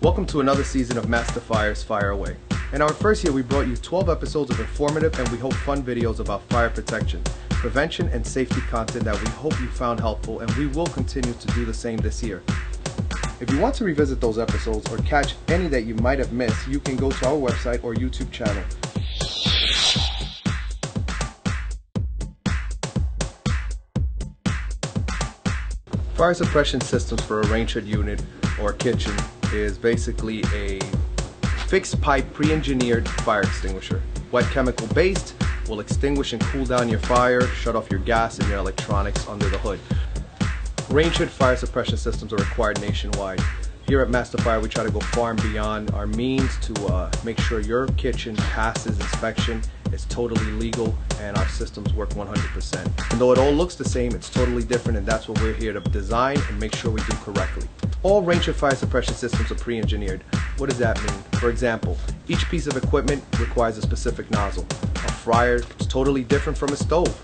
Welcome to another season of Master Fire's Fire Away. In our first year, we brought you 12 episodes of informative and we hope fun videos about fire protection, prevention, and safety content that we hope you found helpful, and we will continue to do the same this year. If you want to revisit those episodes or catch any that you might have missed, you can go to our website or YouTube channel. Fire suppression systems for a range hood unit or kitchen is basically a fixed pipe pre-engineered fire extinguisher. Wet chemical based, will extinguish and cool down your fire, shut off your gas and your electronics under the hood. Range hood fire suppression systems are required nationwide. Here at Master Fire, we try to go far and beyond our means to make sure your kitchen passes inspection, it's totally legal, and our systems work 100%. And though it all looks the same, it's totally different, and that's what we're here to design and make sure we do correctly. All range hood fire suppression systems are pre-engineered. What does that mean? For example, each piece of equipment requires a specific nozzle. A fryer is totally different from a stove.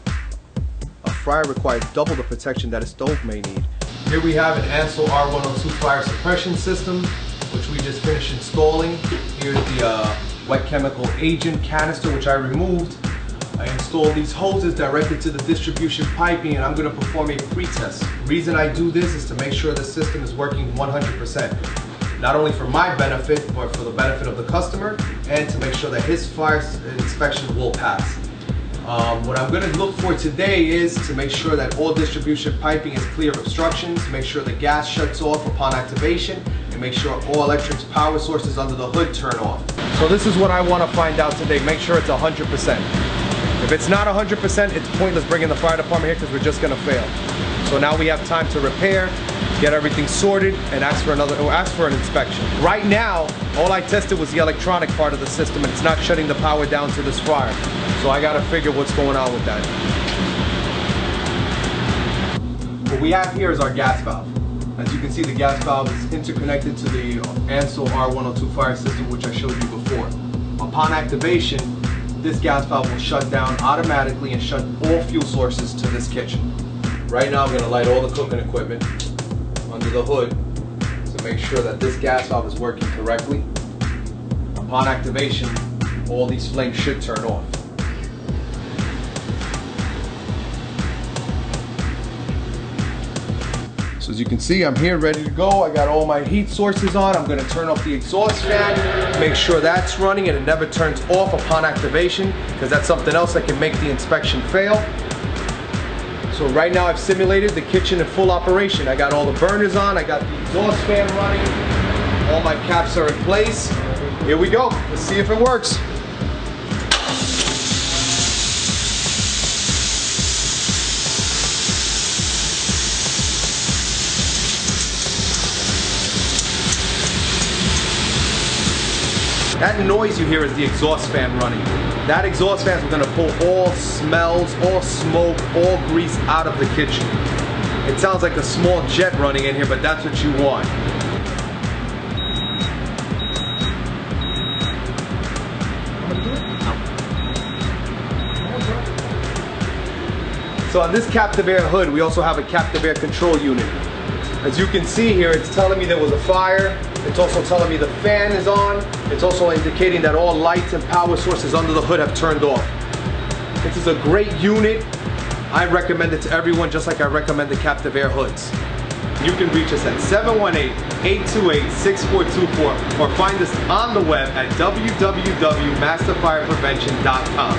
A fryer requires double the protection that a stove may need. Here we have an Ansul R102 fire suppression system, which we just finished installing. Here's the wet chemical agent canister, which I removed. I installed these hoses directly to the distribution piping, and I'm going to perform a pre-test. The reason I do this is to make sure the system is working 100%. Not only for my benefit, but for the benefit of the customer, and to make sure that his fire inspection will pass. What I'm going to look for today is to make sure that all distribution piping is clear of obstructions, make sure the gas shuts off upon activation, and make sure all electric power sources under the hood turn off. So this is what I want to find out today. Make sure it's 100%. If it's not 100%, it's pointless bringing the fire department here because we're just going to fail. So now we have time to repair, get everything sorted, and ask for an inspection. Right now, all I tested was the electronic part of the system, and it's not shutting the power down to this fryer. So I gotta figure what's going on with that. What we have here is our gas valve. As you can see, the gas valve is interconnected to the Ansul R102 fire system, which I showed you before. Upon activation, this gas valve will shut down automatically and shut all fuel sources to this kitchen. Right now I'm going to light all the cooking equipment under the hood to make sure that this gas valve is working correctly. Upon activation, all these flames should turn off. So as you can see, I'm here ready to go. I got all my heat sources on. I'm going to turn off the exhaust fan, make sure that's running and it never turns off upon activation, because that's something else that can make the inspection fail. So right now I've simulated the kitchen in full operation. I got all the burners on, I got the exhaust fan running, all my caps are in place. Here we go, let's see if it works. That noise you hear is the exhaust fan running. That exhaust fan is going to pull all smells, all smoke, all grease out of the kitchen. It sounds like a small jet running in here, but that's what you want. So on this Captive Air hood, we also have a Captive Air control unit. As you can see here, it's telling me there was a fire. It's also telling me the fan is on. It's also indicating that all lights and power sources under the hood have turned off. This is a great unit. I recommend it to everyone, just like I recommend the Captive Air hoods. You can reach us at 718-828-6424 or find us on the web at www.masterfireprevention.com.